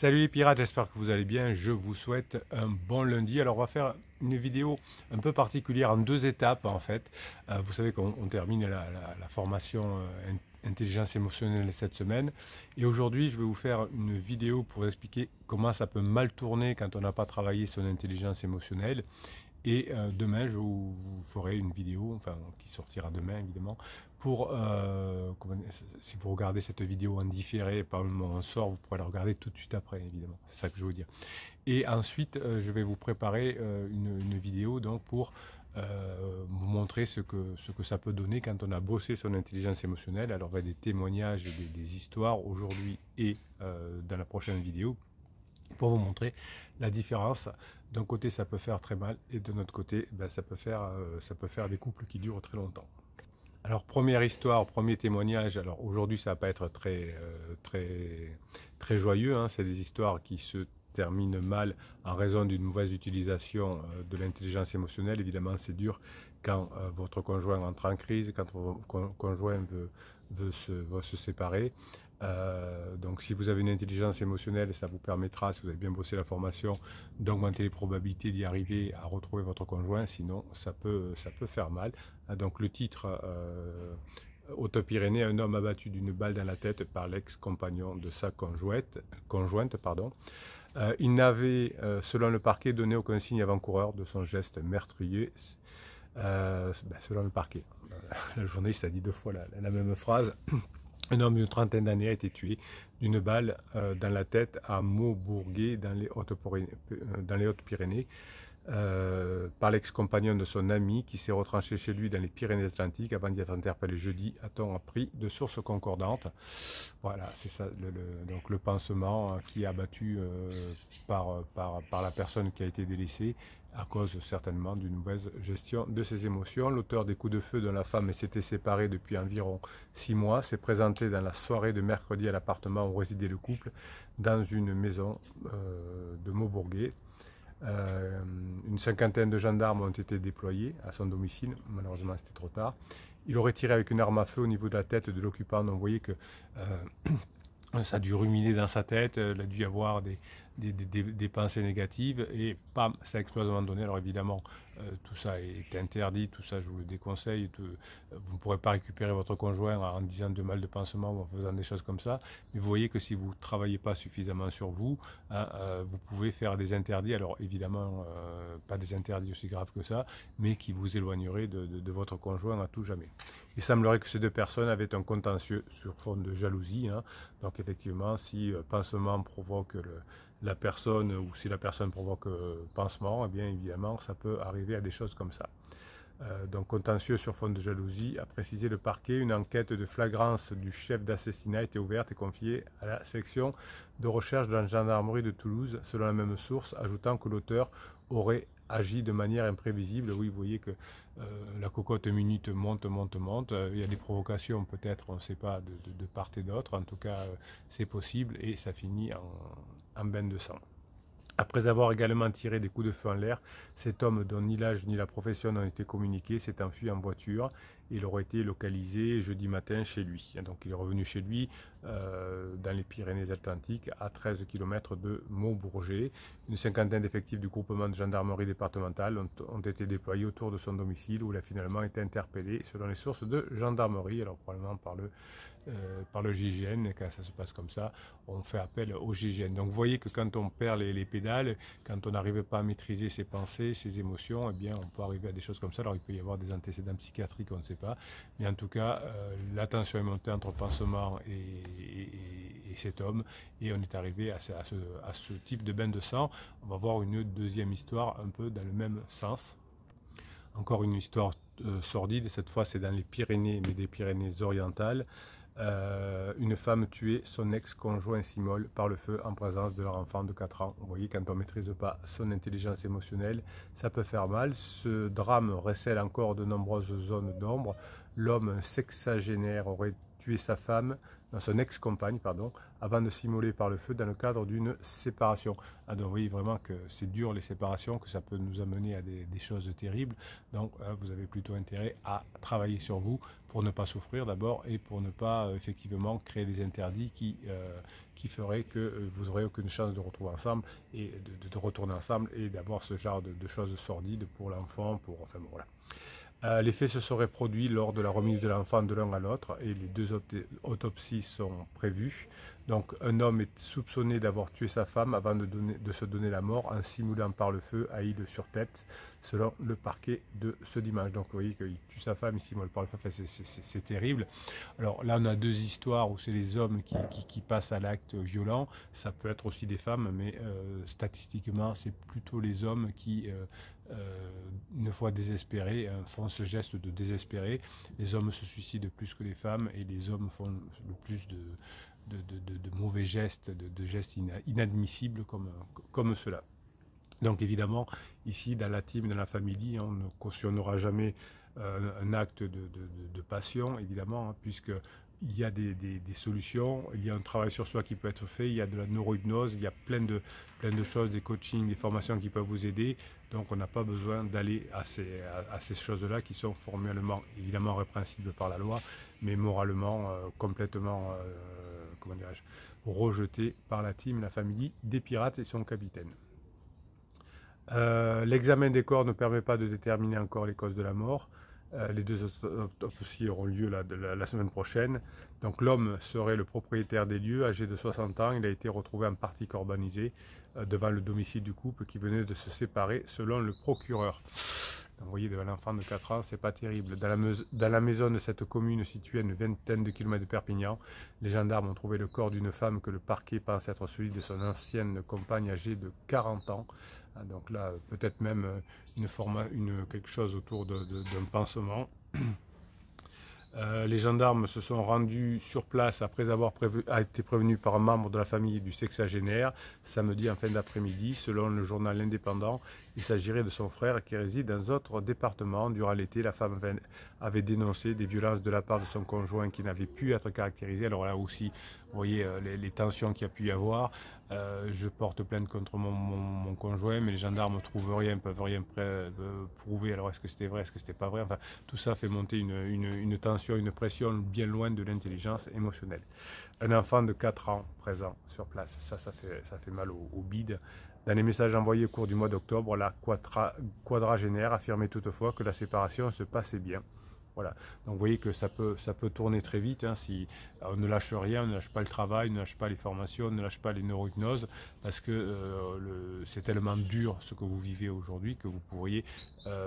Salut les pirates, j'espère que vous allez bien, je vous souhaite un bon lundi. Alors on va faire une vidéo un peu particulière en deux étapes en fait. Vous savez qu'on termine la formation intelligence émotionnelle cette semaine. Et aujourd'hui je vais vous faire une vidéo pour vous expliquer comment ça peut mal tourner quand on n'a pas travaillé son intelligence émotionnelle. Et demain, je vous ferai une vidéo, enfin qui sortira demain évidemment, pour, si vous regardez cette vidéo en différé, par le moment où on sort, vous pourrez la regarder tout de suite après évidemment, c'est ça que je veux dire. Et ensuite, je vais vous préparer une vidéo donc pour vous montrer ce que ça peut donner quand on a bossé son intelligence émotionnelle. Alors, il y a des témoignages, des histoires aujourd'hui et dans la prochaine vidéo, pour vous montrer la différence. D'un côté ça peut faire très mal et de notre côté ça peut faire des couples qui durent très longtemps. Alors première histoire, premier témoignage. Alors aujourd'hui ça va pas être très joyeux, hein. C'est des histoires qui se terminent mal en raison d'une mauvaise utilisation de l'intelligence émotionnelle. Évidemment c'est dur quand votre conjoint entre en crise, quand votre conjoint veut se séparer. Donc si vous avez une intelligence émotionnelle, ça vous permettra, si vous avez bien bossé la formation, d'augmenter les probabilités d'y arriver à retrouver votre conjoint. Sinon ça peut faire mal. Donc le titre, Haute-Pyrénées, un homme abattu d'une balle dans la tête par l'ex-compagnon de sa conjointe. Il n'avait, selon le parquet, donné aucun signe avant-coureur de son geste meurtrier. Selon le parquet. Le journaliste a dit deux fois la même phrase. Un homme d'une trentaine d'années a été tué d'une balle dans la tête à Maubourguet dans les Hautes-Pyrénées par l'ex-compagnon de son ami qui s'est retranché chez lui dans les Pyrénées-Atlantiques avant d'y être interpellé jeudi, a-t-on appris de sources concordantes. Voilà, c'est ça, donc le pansement qui est abattu par la personne qui a été délaissée à cause certainement d'une mauvaise gestion de ses émotions. L'auteur des coups de feu dont la femme s'était séparée depuis environ 6 mois s'est présenté dans la soirée de mercredi à l'appartement où résidait le couple dans une maison de Maubourguet. Une cinquantaine de gendarmes ont été déployés à son domicile, malheureusement c'était trop tard. Il aurait tiré avec une arme à feu au niveau de la tête de l'occupant, donc vous voyez que ça a dû ruminer dans sa tête, il a dû y avoir des pensées négatives et pam, ça explose à un moment donné. Alors évidemment, tout ça est interdit, tout ça je vous le déconseille. Vous ne pourrez pas récupérer votre conjoint en disant de mal de pansement ou en faisant des choses comme ça. Mais vous voyez que si vous ne travaillez pas suffisamment sur vous, hein, vous pouvez faire des interdits. Alors évidemment, pas des interdits aussi graves que ça, mais qui vous éloigneraient de votre conjoint à tout jamais. Il semblerait que ces deux personnes avaient un contentieux sur fond de jalousie, hein. Donc effectivement, si pansement provoque la personne ou si la personne provoque pansement, eh bien évidemment ça peut arriver à des choses comme ça. Donc contentieux sur fond de jalousie, a précisé le parquet. Une enquête de flagrance du chef d'assassinat a été ouverte et confiée à la section de recherche de la gendarmerie de Toulouse, selon la même source, ajoutant que l'auteur aurait agi de manière imprévisible. Oui, vous voyez que la cocotte minute monte. Il y a des provocations peut-être, on ne sait pas, de part et d'autre. En tout cas, c'est possible et ça finit en bain de sang. Après avoir également tiré des coups de feu en l'air, cet homme dont ni l'âge ni la profession n'ont été communiqués s'est enfui en voiture. Il aurait été localisé jeudi matin chez lui. Donc il est revenu chez lui dans les Pyrénées-Atlantiques à 13 km de Maubourguet. Une cinquantaine d'effectifs du groupement de gendarmerie départementale ont été déployés autour de son domicile où il a finalement été interpellé selon les sources de gendarmerie. Alors probablement par le GIGN, et quand ça se passe comme ça, on fait appel au GIGN. Donc vous voyez que quand on perd les pédales, quand on n'arrive pas à maîtriser ses pensées, ses émotions, eh bien on peut arriver à des choses comme ça. Alors il peut y avoir des antécédents psychiatriques, on ne sait pas, mais en tout cas la tension est montée entre pansement et cet homme, et on est arrivé à ce type de bain de sang. On va voir une deuxième histoire un peu dans le même sens. Encore une histoire sordide, cette fois c'est dans les Pyrénées, mais des Pyrénées-Orientales. Une femme tuait son ex-conjoint Simol par le feu en présence de leur enfant de 4 ans. Vous voyez, quand on ne maîtrise pas son intelligence émotionnelle, ça peut faire mal. Ce drame recèle encore de nombreuses zones d'ombre. L'homme sexagénaire aurait tué sa femme son ex-compagne, pardon, avant de s'immoler par le feu dans le cadre d'une séparation. Ah, donc vous voyez vraiment que c'est dur les séparations, que ça peut nous amener à des choses terribles. Donc vous avez plutôt intérêt à travailler sur vous pour ne pas souffrir d'abord et pour ne pas effectivement créer des interdits qui ferait que vous n'aurez aucune chance de retrouver ensemble et de retourner ensemble et d'avoir ce genre de choses sordides pour l'enfant, enfin bon, voilà. Les faits se seraient produits lors de la remise de l'enfant de l'un à l'autre et les deux autopsies sont prévues. Donc un homme est soupçonné d'avoir tué sa femme avant de se donner la mort en simulant par le feu à île sur tête, selon le parquet de ce dimanche. Donc vous voyez qu'il tue sa femme, il simule par le feu, enfin, c'est terrible. Alors là on a deux histoires où c'est les hommes qui passent à l'acte violent, ça peut être aussi des femmes, mais statistiquement c'est plutôt les hommes qui une fois désespérés, font ce geste de désespérer. Les hommes se suicident plus que les femmes et les hommes font le plus de mauvais gestes, de gestes inadmissibles comme cela. Donc évidemment, ici dans la team, dans la famille, on ne cautionnera jamais un acte de passion, évidemment, hein, puisque il y a des solutions, il y a un travail sur soi qui peut être fait, il y a de la neurohypnose, il y a plein de choses, des coachings, des formations qui peuvent vous aider. Donc on n'a pas besoin d'aller à ces choses-là qui sont formellement, évidemment, répréhensibles par la loi, mais moralement complètement, comment dirais-je, rejetées par la team, la famille des pirates et son capitaine. L'examen des corps ne permet pas de déterminer encore les causes de la mort. Les deux autopsies auront lieu la semaine prochaine. Donc l'homme serait le propriétaire des lieux, âgé de 60 ans. Il a été retrouvé en partie carbonisé devant le domicile du couple qui venait de se séparer selon le procureur. Donc, vous voyez, devant l'enfant de 4 ans, c'est pas terrible. Dans la maison de cette commune située à une vingtaine de kilomètres de Perpignan, les gendarmes ont trouvé le corps d'une femme que le parquet pense être celui de son ancienne compagne âgée de 40 ans. Donc là, peut-être même quelque chose autour d'un pansement. Les gendarmes se sont rendus sur place après avoir été prévenus par un membre de la famille du sexagénaire samedi en fin d'après-midi. Selon le journal indépendant, il s'agirait de son frère qui réside dans un autre département. Durant l'été, la femme avait dénoncé des violences de la part de son conjoint qui n'avaient pu être caractérisées. Alors là aussi, vous voyez les tensions qu'il y a pu y avoir. Je porte plainte contre mon conjoint, mais les gendarmes ne trouvent rien, ne peuvent rien prouver. Alors est-ce que c'était vrai, est-ce que c'était pas vrai? Enfin, tout ça fait monter une tension, une pression bien loin de l'intelligence émotionnelle. Un enfant de 4 ans présent sur place, ça fait mal au bide. Dans les messages envoyés au cours du mois d'octobre, la quadragénaire affirmait toutefois que la séparation se passait bien. Voilà. Donc vous voyez que ça peut tourner très vite hein, si on ne lâche rien, on ne lâche pas le travail, on ne lâche pas les formations, on ne lâche pas les neurohypnoses, parce que c'est tellement dur ce que vous vivez aujourd'hui que vous pourriez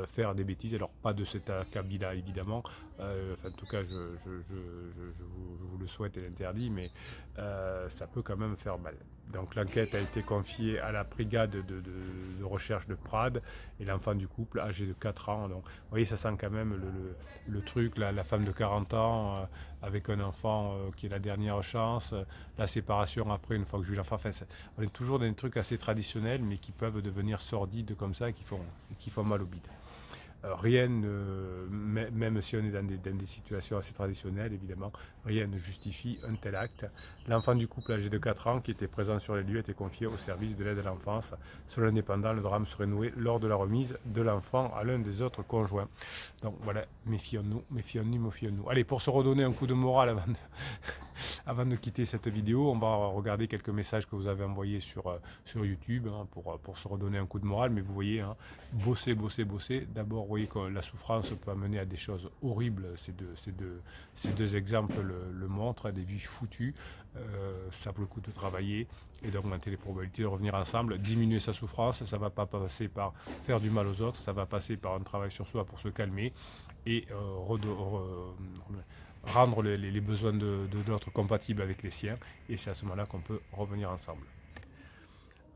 faire des bêtises. Alors pas de cet acabit-là évidemment, en tout cas je vous le souhaite et l'interdit, mais ça peut quand même faire mal. Donc l'enquête a été confiée à la brigade de recherche de Prades et l'enfant du couple âgé de 4 ans. Donc vous voyez, ça sent quand même le truc, la femme de 40 ans avec un enfant qui est la dernière chance, la séparation après une fois que j'ai eu l'enfant. Enfin, on est toujours dans des trucs assez traditionnels mais qui peuvent devenir sordides comme ça et qui font mal au bide. Rien, même si on est dans des situations assez traditionnelles, évidemment, rien ne justifie un tel acte. L'enfant du couple âgé de 4 ans qui était présent sur les lieux était confié au service de l'aide à l'enfance. Selon l'indépendant, le drame serait noué lors de la remise de l'enfant à l'un des autres conjoints. Donc voilà, méfions-nous, méfions-nous. Allez, pour se redonner un coup de morale avant de quitter cette vidéo, on va regarder quelques messages que vous avez envoyés sur YouTube hein, pour se redonner un coup de morale. Mais vous voyez, hein, bosser. D'abord, vous voyez que la souffrance peut amener à des choses horribles. Ces deux exemples le montrent, des vies foutues. Ça vaut le coup de travailler et d'augmenter les probabilités de revenir ensemble. Diminuer sa souffrance, ça ne va pas passer par faire du mal aux autres, ça va passer par un travail sur soi pour se calmer et rendre les besoins de l'autre compatibles avec les siens. Et c'est à ce moment-là qu'on peut revenir ensemble.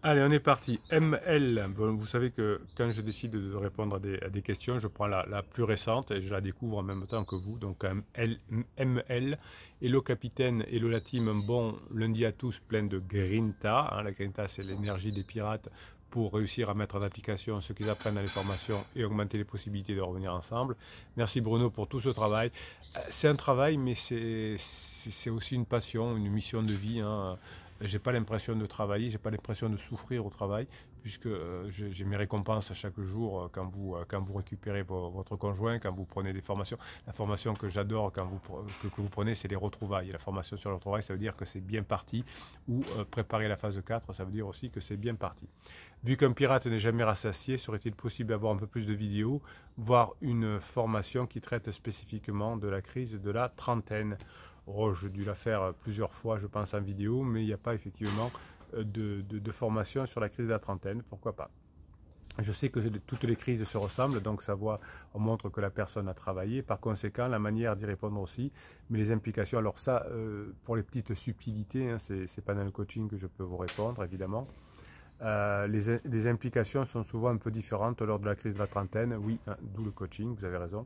Allez, on est parti. ML, vous savez que quand je décide de répondre à des questions, je prends la plus récente et je la découvre en même temps que vous. Donc ML, hello capitaine, hello la team, bon lundi à tous, plein de grinta. Hein, la grinta, c'est l'énergie des pirates pour réussir à mettre en application ce qu'ils apprennent dans les formations et augmenter les possibilités de revenir ensemble. Merci Bruno pour tout ce travail. C'est un travail, mais c'est aussi une passion, une mission de vie, hein. J'ai pas l'impression de travailler, j'ai pas l'impression de souffrir au travail, puisque j'ai mes récompenses chaque jour quand vous récupérez votre conjoint, quand vous prenez des formations. La formation que j'adore que vous prenez, c'est les retrouvailles. Et la formation sur les retrouvailles, ça veut dire que c'est bien parti, ou préparer la phase 4, ça veut dire aussi que c'est bien parti. Vu qu'un pirate n'est jamais rassasié, serait-il possible d'avoir un peu plus de vidéos, voire une formation qui traite spécifiquement de la crise de la trentaine? Oh, j'ai dû la faire plusieurs fois, je pense, en vidéo, mais il n'y a pas effectivement de formation sur la crise de la trentaine, pourquoi pas. Je sais que toutes les crises se ressemblent, donc on montre que la personne a travaillé, par conséquent, la manière d'y répondre aussi, mais les implications, alors ça, pour les petites subtilités, hein, c'est pas dans le coaching que je peux vous répondre, évidemment. Les implications sont souvent un peu différentes lors de la crise de la trentaine, oui, hein, d'où le coaching, vous avez raison.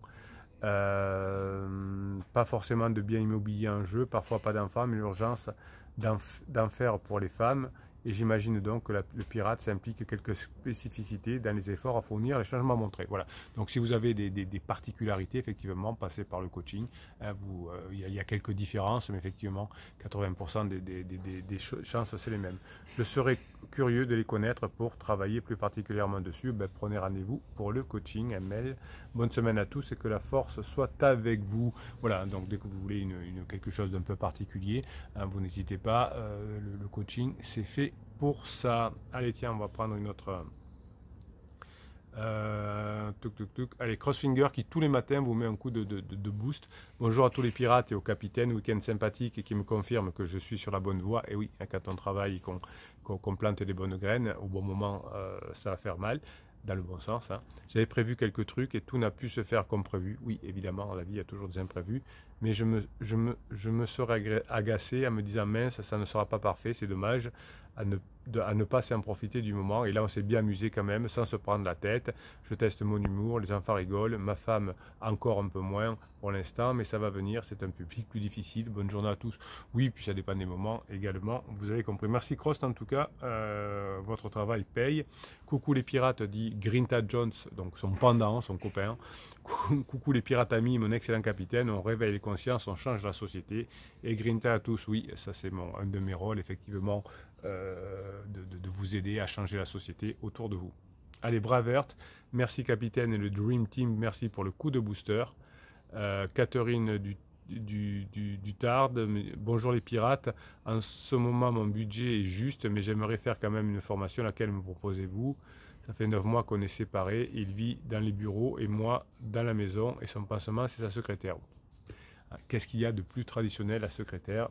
Pas forcément de biens immobiliers en jeu, parfois pas d'enfants, mais l'urgence d'en faire pour les femmes. Et j'imagine donc que le pirate s'implique quelques spécificités dans les efforts à fournir, les changements montrés. Voilà. Donc si vous avez des particularités, effectivement, passez par le coaching. Hein, il y a quelques différences, mais effectivement, 80% des chances, c'est les mêmes. Je serais curieux de les connaître pour travailler plus particulièrement dessus. Ben, prenez rendez-vous pour le coaching, un mail. Bonne semaine à tous et que la force soit avec vous. Voilà, donc dès que vous voulez quelque chose d'un peu particulier, hein, vous n'hésitez pas. Le coaching, c'est fait pour ça. Allez, tiens, on va prendre une autre. Allez, Crossfinger qui tous les matins vous met un coup de boost. Bonjour à tous les pirates et aux capitaines, week-end sympathique et qui me confirme que je suis sur la bonne voie. Et oui, quand on travaille et qu'on plante des bonnes graines, au bon moment, ça va faire mal, dans le bon sens. Hein. J'avais prévu quelques trucs et tout n'a pu se faire comme prévu. Oui, évidemment, dans la vie, il y a toujours des imprévus. Mais je me serais agacé en me disant, mince, ça ne sera pas parfait, c'est dommage. À ne pas s'en profiter du moment. Et là, on s'est bien amusé quand même, sans se prendre la tête. Je teste mon humour, les enfants rigolent, ma femme encore un peu moins pour l'instant, mais ça va venir, c'est un public plus difficile. Bonne journée à tous. Oui, puis ça dépend des moments également, vous avez compris. Merci Crost, en tout cas, votre travail paye. Coucou les pirates, dit Grinta Jones, donc son pendant, son copain. Coucou les pirates amis, mon excellent capitaine, on réveille les consciences, on change la société. Et Grinta à tous, oui, ça c'est un de mes rôles, effectivement, de vous aider à changer la société autour de vous. Allez, Bravert, merci capitaine et le Dream Team, merci pour le coup de booster. Catherine du Tarde, bonjour les pirates, en ce moment mon budget est juste, mais j'aimerais faire quand même une formation, laquelle me proposez-vous? Ça fait 9 mois qu'on est séparés, il vit dans les bureaux et moi dans la maison, et son pansement c'est sa secrétaire. Qu'est-ce qu'il y a de plus traditionnel à secrétaire?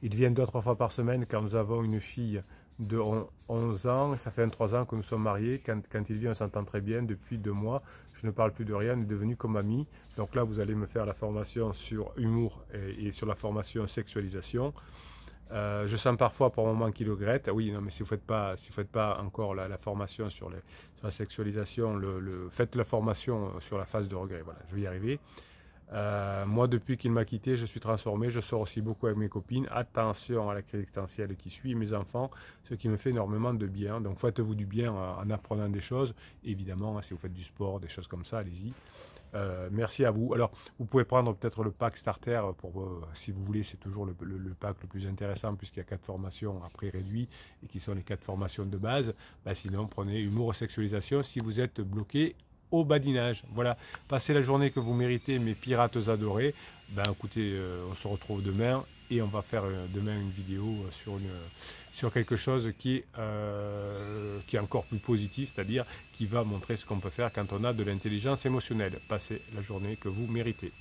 Ils viennent 2 à 3 fois par semaine car nous avons une fille de 11 ans. Ça fait 23 ans que nous sommes mariés. Quand il vient, on s'entend très bien. Depuis 2 mois, je ne parle plus de rien. On est devenus comme amis. Donc là, vous allez me faire la formation sur humour et sur la formation sexualisation. Je sens parfois par moments qu'il regrette. Oui, non, mais si vous ne faites pas encore la formation sur la sexualisation, faites la formation sur la phase de regret. Voilà, je vais y arriver. Moi, depuis qu'il m'a quitté, je suis transformé. Je sors aussi beaucoup avec mes copines. Attention à la crise existentielle qui suit, mes enfants, ce qui me fait énormément de bien. Donc, faites-vous du bien en apprenant des choses. Évidemment, si vous faites du sport, des choses comme ça, allez-y. Merci à vous. Alors, vous pouvez prendre peut-être le pack starter si vous voulez. C'est toujours le pack le plus intéressant puisqu'il y a 4 formations à prix réduit et qui sont les 4 formations de base. Sinon, prenez humour et sexualisation si vous êtes bloqué au badinage. Voilà, passez la journée que vous méritez, mes pirates adorés. Écoutez, on se retrouve demain et on va faire demain une vidéo sur quelque chose qui est encore plus positif, c'est-à-dire qui va montrer ce qu'on peut faire quand on a de l'intelligence émotionnelle. Passez la journée que vous méritez.